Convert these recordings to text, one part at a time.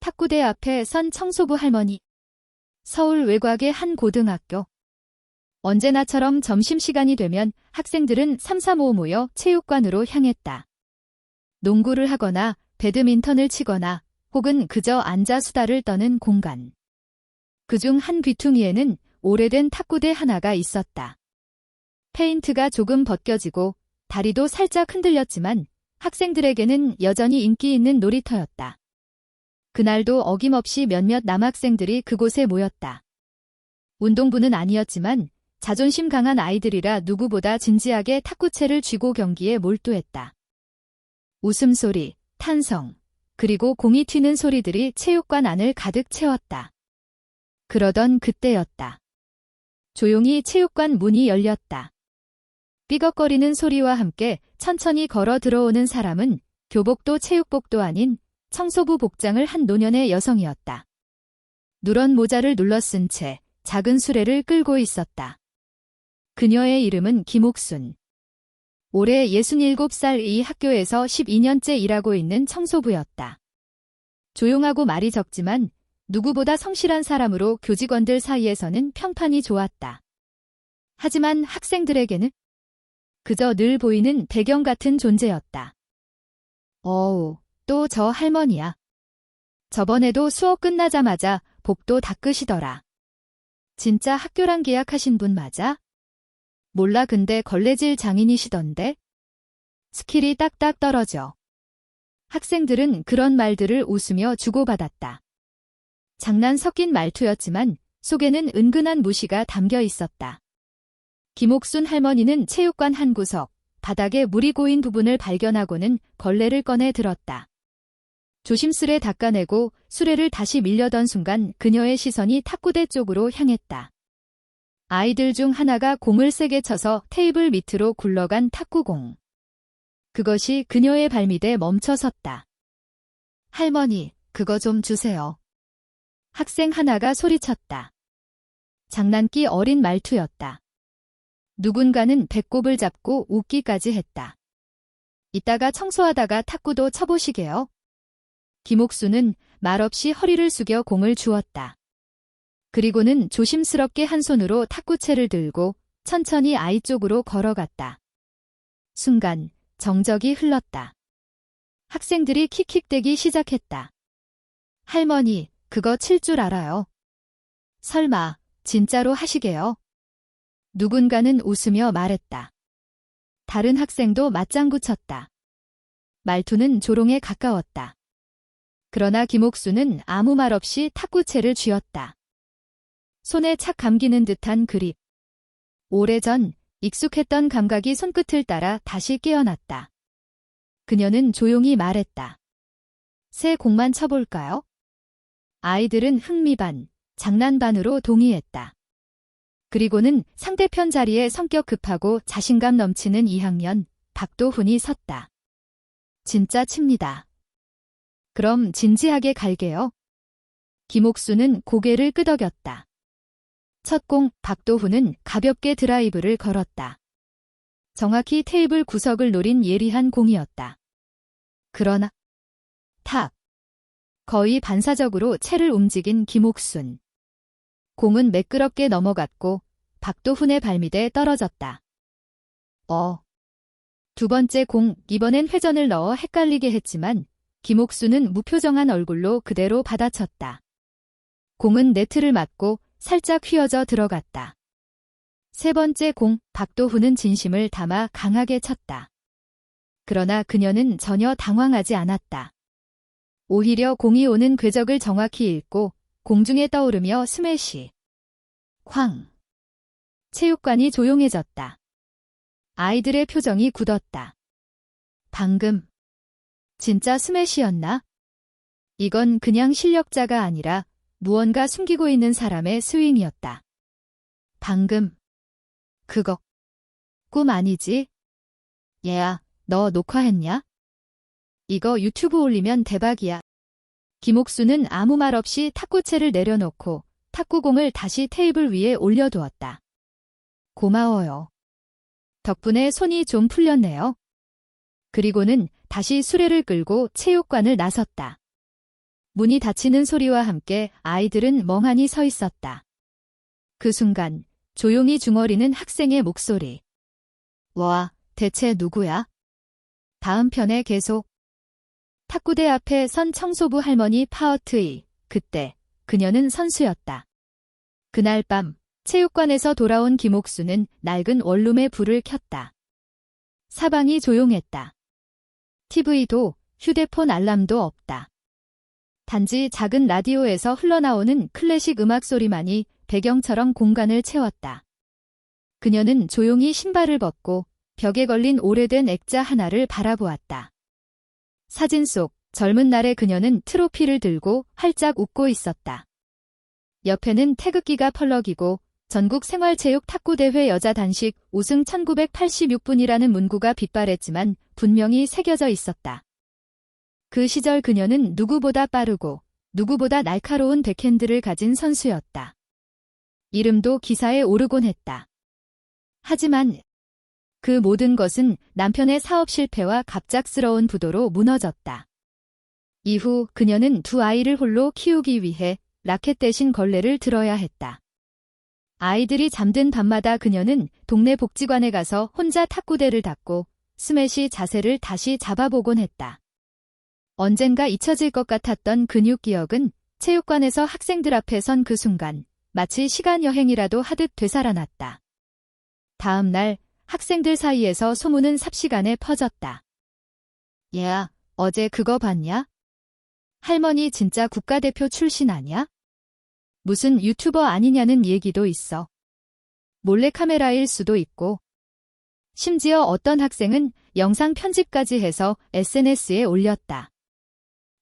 탁구대 앞에 선 청소부 할머니. 서울 외곽의 한 고등학교. 언제나처럼 점심시간이 되면 학생들은 삼삼오오 모여 체육관으로 향했다. 농구를 하거나 배드민턴을 치거나 혹은 그저 앉아 수다를 떠는 공간. 그중 한 귀퉁이에는 오래된 탁구대 하나가 있었다. 페인트가 조금 벗겨지고 다리도 살짝 흔들렸지만 학생들에게는 여전히 인기 있는 놀이터였다. 그날도 어김없이 몇몇 남학생들이 그곳에 모였다. 운동부는 아니었지만 자존심 강한 아이들이라 누구보다 진지하게 탁구채를 쥐고 경기에 몰두했다. 웃음소리, 탄성, 그리고 공이 튀는 소리들이 체육관 안을 가득 채웠다. 그러던 그때였다. 조용히 체육관 문이 열렸다. 삐걱거리는 소리와 함께 천천히 걸어 들어오는 사람은 교복도 체육복도 아닌 청소부 복장을 한 노년의 여성이었다. 누런 모자를 눌러쓴 채 작은 수레를 끌고 있었다. 그녀의 이름은 김옥순. 올해 67살, 이 학교에서 12년째 일하고 있는 청소부였다. 조용하고 말이 적지만 누구보다 성실한 사람으로 교직원들 사이에서는 평판이 좋았다. 하지만 학생들에게는 그저 늘 보이는 배경 같은 존재였다. 어우, 또 저 할머니야. 저번에도 수업 끝나자마자 복도 닦으시더라. 진짜 학교랑 계약하신 분 맞아? 몰라, 근데 걸레질 장인이시던데? 스킬이 딱딱 떨어져. 학생들은 그런 말들을 웃으며 주고받았다. 장난 섞인 말투였지만 속에는 은근한 무시가 담겨 있었다. 김옥순 할머니는 체육관 한 구석, 바닥에 물이 고인 부분을 발견하고는 걸레를 꺼내 들었다. 조심스레 닦아내고 수레를 다시 밀려던 순간 그녀의 시선이 탁구대 쪽으로 향했다. 아이들 중 하나가 공을 세게 쳐서 테이블 밑으로 굴러간 탁구공. 그것이 그녀의 발밑에 멈춰 섰다. 할머니, 그거 좀 주세요. 학생 하나가 소리쳤다. 장난기 어린 말투였다. 누군가는 배꼽을 잡고 웃기까지 했다. 이따가 청소하다가 탁구도 쳐보시게요. 김옥수는 말없이 허리를 숙여 공을 주었다. 그리고는 조심스럽게 한 손으로 탁구채를 들고 천천히 아이 쪽으로 걸어갔다. 순간 정적이 흘렀다. 학생들이 킥킥대기 시작했다. 할머니, 그거 칠 줄 알아요? 설마 진짜로 하시게요? 누군가는 웃으며 말했다. 다른 학생도 맞장구 쳤다. 말투는 조롱에 가까웠다. 그러나 김옥수는 아무 말 없이 탁구채를 쥐었다. 손에 착 감기는 듯한 그립. 오래전 익숙했던 감각이 손끝을 따라 다시 깨어났다. 그녀는 조용히 말했다. 새 공만 쳐볼까요? 아이들은 흥미 반, 장난 반으로 동의했다. 그리고는 상대편 자리에 성격 급하고 자신감 넘치는 2학년 박도훈이 섰다. 진짜 칩니다. 그럼 진지하게 갈게요. 김옥수는 고개를 끄덕였다. 첫 공, 박도훈은 가볍게 드라이브를 걸었다. 정확히 테이블 구석을 노린 예리한 공이었다. 그러나 탁! 거의 반사적으로 채를 움직인 김옥순. 공은 매끄럽게 넘어갔고 박도훈의 발밑에 떨어졌다. 두 번째 공, 이번엔 회전을 넣어 헷갈리게 했지만 김옥수는 무표정한 얼굴로 그대로 받아쳤다. 공은 네트를 맞고 살짝 휘어져 들어갔다. 세 번째 공, 박도훈은 진심을 담아 강하게 쳤다. 그러나 그녀는 전혀 당황하지 않았다. 오히려 공이 오는 궤적을 정확히 읽고 공중에 떠오르며 스매시. 쾅. 체육관이 조용해졌다. 아이들의 표정이 굳었다. 방금 진짜 스매시였나? 이건 그냥 실력자가 아니라 무언가 숨기고 있는 사람의 스윙이었다. 방금 그거 꿈 아니지? 얘야, 너 녹화했냐? 이거 유튜브 올리면 대박이야. 김옥수는 아무 말 없이 탁구채를 내려놓고 탁구공을 다시 테이블 위에 올려두었다. 고마워요. 덕분에 손이 좀 풀렸네요. 그리고는 다시 수레를 끌고 체육관을 나섰다. 문이 닫히는 소리와 함께 아이들은 멍하니 서 있었다. 그 순간 조용히 중얼이는 학생의 목소리. 와, 대체 누구야? 다음 편에 계속. 탁구대 앞에 선 청소부 할머니 파어트 2. 그때 그녀는 선수였다. 그날 밤 체육관에서 돌아온 김옥수는 낡은 원룸에 불을 켰다. 사방이 조용했다. TV도 휴대폰 알람도 없다. 단지 작은 라디오에서 흘러나오는 클래식 음악 소리만이 배경처럼 공간을 채웠다. 그녀는 조용히 신발을 벗고 벽에 걸린 오래된 액자 하나를 바라보았다. 사진 속 젊은 날의 그녀는 트로피를 들고 활짝 웃고 있었다. 옆에는 태극기가 펄럭이고 전국 생활체육 탁구대회 여자 단식 우승 1986분이라는 문구가 빛발했지만 분명히 새겨져 있었다. 그 시절 그녀는 누구보다 빠르고 누구보다 날카로운 백핸드를 가진 선수였다. 이름도 기사에 오르곤 했다. 하지만 그 모든 것은 남편의 사업 실패와 갑작스러운 부도로 무너졌다. 이후 그녀는 두 아이를 홀로 키우기 위해 라켓 대신 걸레를 들어야 했다. 아이들이 잠든 밤마다 그녀는 동네 복지관에 가서 혼자 탁구대를 닦고 스매시 자세를 다시 잡아보곤 했다. 언젠가 잊혀질 것 같았던 근육 기억은 체육관에서 학생들 앞에 선 그 순간 마치 시간 여행이라도 하듯 되살아났다. 다음 날 학생들 사이에서 소문은 삽시간에 퍼졌다. 얘야, 어제 그거 봤냐? 할머니 진짜 국가대표 출신 아니야? 무슨 유튜버 아니냐는 얘기도 있어. 몰래카메라일 수도 있고. 심지어 어떤 학생은 영상 편집까지 해서 SNS에 올렸다.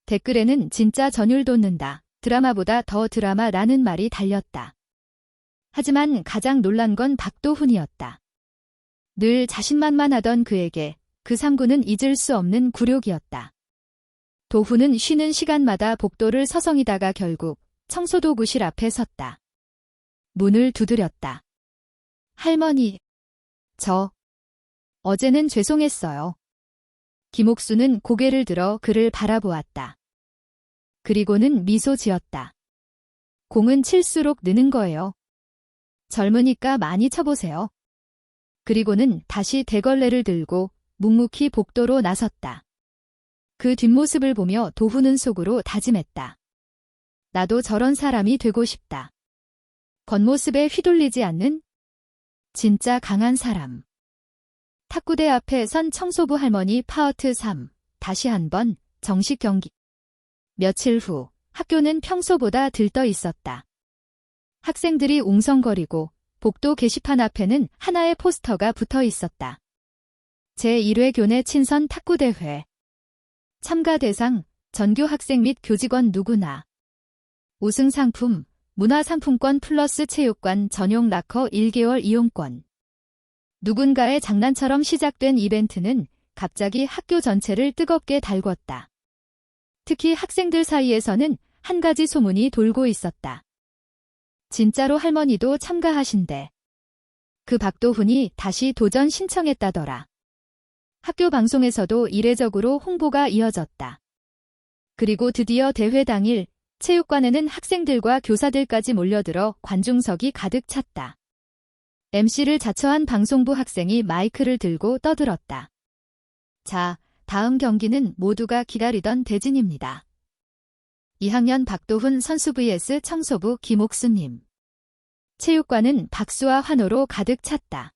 댓글에는 진짜 전율 돋는다. 드라마보다 더 드라마라는 말이 달렸다. 하지만 가장 놀란 건 박도훈이었다. 늘 자신만만하던 그에게 그 상구는 잊을 수 없는 굴욕이었다. 도훈은 쉬는 시간마다 복도를 서성이다가 결국 청소도구실 앞에 섰다. 문을 두드렸다. 할머니, 어제는 죄송했어요. 김옥수는 고개를 들어 그를 바라보았다. 그리고는 미소 지었다. 공은 칠수록 느는 거예요. 젊으니까 많이 쳐보세요. 그리고는 다시 대걸레를 들고 묵묵히 복도로 나섰다. 그 뒷모습을 보며 도훈은 속으로 다짐했다. 나도 저런 사람이 되고 싶다. 겉모습에 휘둘리지 않는 진짜 강한 사람. 탁구대 앞에 선 청소부 할머니 파어트 3. 다시 한번 정식 경기. 며칠 후 학교는 평소보다 들떠 있었다. 학생들이 웅성거리고 복도 게시판 앞에는 하나의 포스터가 붙어 있었다. 제1회 교내 친선 탁구대회. 참가 대상, 전교 학생 및 교직원 누구나. 우승 상품, 문화상품권 플러스 체육관 전용 락커 1개월 이용권. 누군가의 장난처럼 시작된 이벤트는 갑자기 학교 전체를 뜨겁게 달궜다. 특히 학생들 사이에서는 한 가지 소문이 돌고 있었다. 진짜로 할머니도 참가하신대. 그 박도훈이 다시 도전 신청했다더라. 학교 방송에서도 이례적으로 홍보가 이어졌다. 그리고 드디어 대회 당일 체육관에는 학생들과 교사들까지 몰려들어 관중석이 가득 찼다. MC를 자처한 방송부 학생이 마이크를 들고 떠들었다. 자, 다음 경기는 모두가 기다리던 대진입니다. 2학년 박도훈 선수 vs 청소부 김옥수님. 체육관은 박수와 환호로 가득 찼다.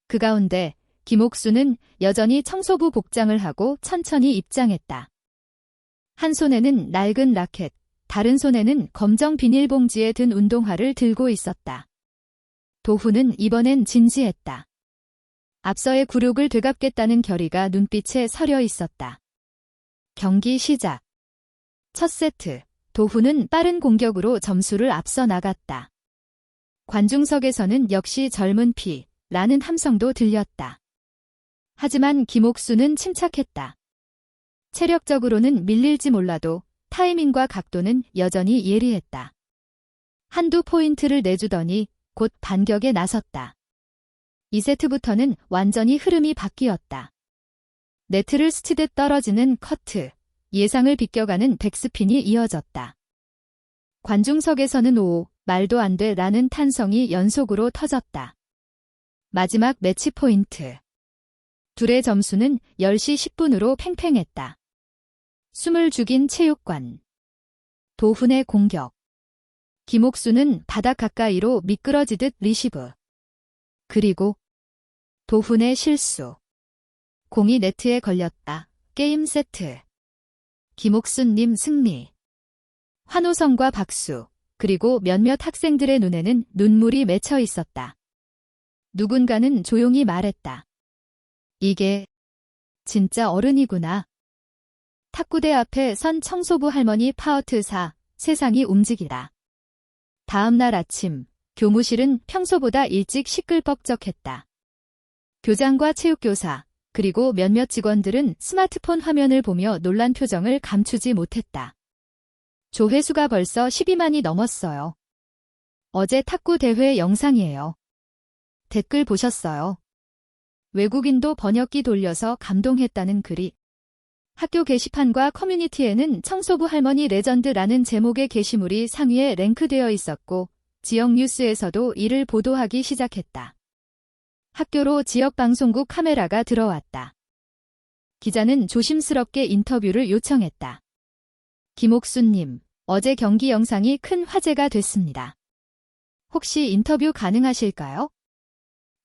그 가운데 김옥수는 여전히 청소부 복장을 하고 천천히 입장했다. 한 손에는 낡은 라켓, 다른 손에는 검정 비닐봉지에 든 운동화를 들고 있었다. 도훈은 이번엔 진지했다. 앞서의 굴욕을 되갚겠다는 결의가 눈빛에 서려 있었다. 경기 시작. 첫 세트, 도훈은 빠른 공격으로 점수를 앞서 나갔다. 관중석에서는 역시 젊은 피라는 함성도 들렸다. 하지만 김옥수는 침착했다. 체력적으로는 밀릴지 몰라도 타이밍과 각도는 여전히 예리했다. 한두 포인트를 내주더니 곧 반격에 나섰다. 2세트부터는 완전히 흐름이 바뀌었다. 네트를 스치듯 떨어지는 커트, 예상을 비껴가는 백스핀이 이어졌다. 관중석에서는 오, 말도 안 돼 라는 탄성이 연속으로 터졌다. 마지막 매치 포인트. 둘의 점수는 10시 10분으로 팽팽했다. 숨을 죽인 체육관. 도훈의 공격. 김옥수는 바닥 가까이로 미끄러지듯 리시브. 그리고 도훈의 실수. 공이 네트에 걸렸다. 게임 세트. 김옥순님 승리. 환호성과 박수, 그리고 몇몇 학생들의 눈에는 눈물이 맺혀 있었다. 누군가는 조용히 말했다. 이게 진짜 어른이구나. 탁구대 앞에 선 청소부 할머니 파어트사, 세상이 움직이다. 다음 날 아침, 교무실은 평소보다 일찍 시끌벅적했다. 교장과 체육교사, 그리고 몇몇 직원들은 스마트폰 화면을 보며 놀란 표정을 감추지 못했다. 조회수가 벌써 12만이 넘었어요. 어제 탁구 대회 영상이에요. 댓글 보셨어요? 외국인도 번역기 돌려서 감동했다는 글이. 학교 게시판과 커뮤니티에는 청소부 할머니 레전드라는 제목의 게시물이 상위에 랭크되어 있었고, 지역 뉴스에서도 이를 보도하기 시작했다. 학교로 지역방송국 카메라가 들어왔다. 기자는 조심스럽게 인터뷰를 요청했다. 김옥수님, 어제 경기 영상이 큰 화제가 됐습니다. 혹시 인터뷰 가능하실까요?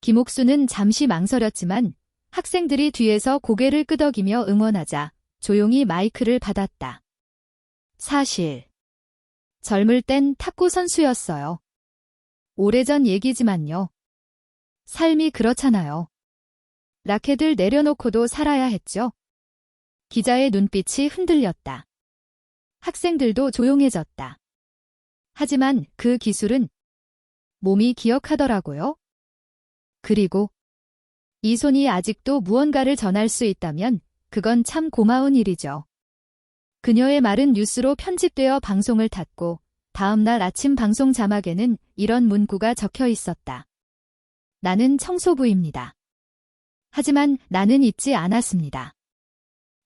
김옥수는 잠시 망설였지만 학생들이 뒤에서 고개를 끄덕이며 응원하자 조용히 마이크를 받았다. 사실 젊을 땐 탁구 선수였어요. 오래전 얘기지만요. 삶이 그렇잖아요. 라켓을 내려놓고도 살아야 했죠. 기자의 눈빛이 흔들렸다. 학생들도 조용해졌다. 하지만 그 기술은 몸이 기억하더라고요. 그리고 이 손이 아직도 무언가를 전할 수 있다면 그건 참 고마운 일이죠. 그녀의 말은 뉴스로 편집되어 방송을 탔고 다음 날 아침 방송 자막에는 이런 문구가 적혀 있었다. 나는 청소부입니다. 하지만 나는 잊지 않았습니다.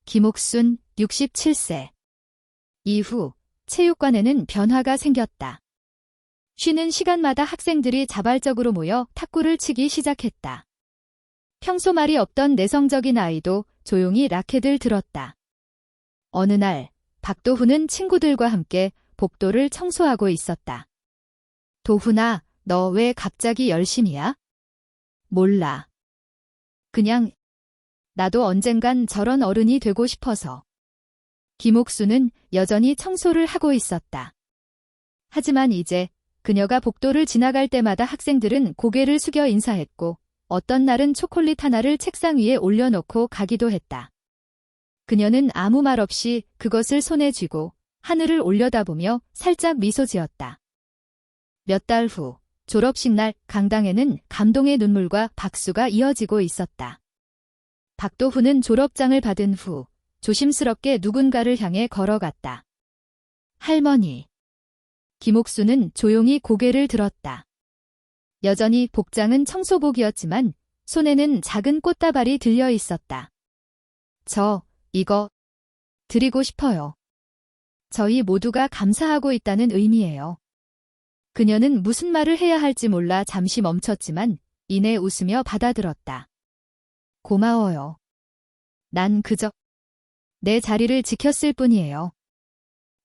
김옥순 67세. 이후 체육관에는 변화가 생겼다. 쉬는 시간마다 학생들이 자발적으로 모여 탁구를 치기 시작했다. 평소 말이 없던 내성적인 아이도 조용히 라켓을 들었다. 어느 날 박도훈은 친구들과 함께 복도를 청소하고 있었다. 도훈아, 너 왜 갑자기 열심히야? 몰라. 그냥 나도 언젠간 저런 어른이 되고 싶어서. 김옥수는 여전히 청소를 하고 있었다. 하지만 이제 그녀가 복도를 지나갈 때마다 학생들은 고개를 숙여 인사했고 어떤 날은 초콜릿 하나를 책상 위에 올려놓고 가기도 했다. 그녀는 아무 말 없이 그것을 손에 쥐고 하늘을 올려다보며 살짝 미소 지었다. 몇 달 후 졸업식 날 강당에는 감동의 눈물과 박수가 이어지고 있었다. 박도훈은 졸업장을 받은 후 조심스럽게 누군가를 향해 걸어갔다. 할머니. 김옥수는 조용히 고개를 들었다. 여전히 복장은 청소복이었지만 손에는 작은 꽃다발이 들려 있었다. 이거 드리고 싶어요. 저희 모두가 감사하고 있다는 의미예요. 그녀는 무슨 말을 해야 할지 몰라 잠시 멈췄지만 이내 웃으며 받아들었다. 고마워요. 난 그저 내 자리를 지켰을 뿐이에요.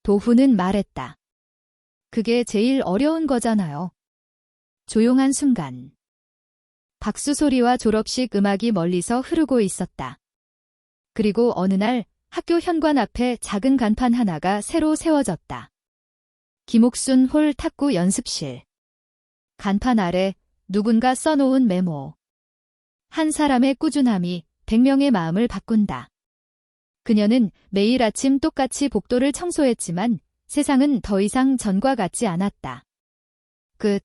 도훈은 말했다. 그게 제일 어려운 거잖아요. 조용한 순간. 박수 소리와 졸업식 음악이 멀리서 흐르고 있었다. 그리고 어느 날 학교 현관 앞에 작은 간판 하나가 새로 세워졌다. 김옥순 홀 탁구 연습실. 간판 아래 누군가 써놓은 메모. 한 사람의 꾸준함이 100명의 마음을 바꾼다. 그녀는 매일 아침 똑같이 복도를 청소했지만 세상은 더 이상 전과 같지 않았다. 끝.